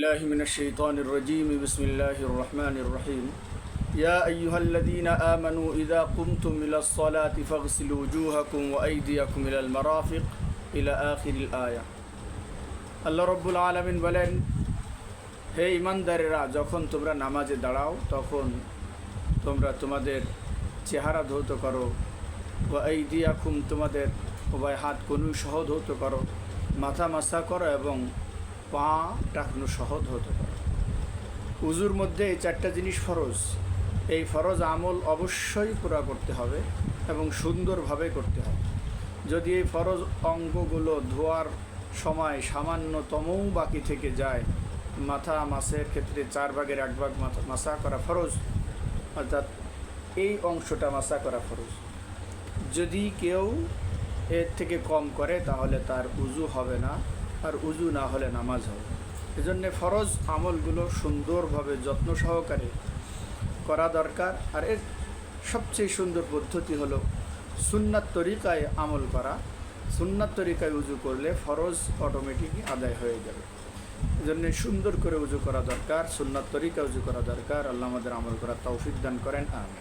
بالله من الشيطان الرجيم بسم الله الرحمن الرحيم يا أيها الذين آمنوا إذا قمتم إلى الصلاة فاغسلوا وجوهكم وأيديكم إلى المرافق إلى آخر الآية আল্লাহ রব্বুল আলামিন বলেন, হে ঈমানদারেরা, যখন তোমরা নামাজে দাঁড়াও তখন তোমরা তোমাদের চেহারা ধৌত করো, ওয়া আইদিয়াকুম, তোমাদের উভয় হাত কনুই সহ ধৌত করো, মাথা মাসা করো এবং পা টাকনু সহ ধৌত করো। উজুর মধ্যে এই চারটা জিনিস ফরজ। এই ফরজ আমল অবশ্যই পুরা করতে হবে এবং সুন্দরভাবে করতে হবে। যদি এই ফরজ অঙ্গগুলো ধোয়ার সময় সামান্যতমও বাকি থেকে যায়, মাথা মাসের ক্ষেত্রে 1/4 মাথা মাসা করা ফরজ, অর্থাৎ এই অংশটা মাসা করা ফরজ। যদি কেউ এর থেকে কম করে তাহলে তার উজু হবে না, আর উজু না হলে নামাজ হবে। এজন্য ফরজ আমলগুলো সুন্দরভাবে যত্ন সহকারে করা দরকার। আর এর সবচেয়ে সুন্দর পদ্ধতি হলো সুন্নাত তরিকায় আমল করা। সুন্নাত তরিকায় উজু করলে ফরজ অটোমেটিকই আদায় হয়ে যাবে। এজন্য সুন্দর করে উজু করা দরকার, সুন্নাত তরিকায় উজু করা দরকার। আল্লাহ আমাদের আমল করার তৌফিক দান করেন, আমিন।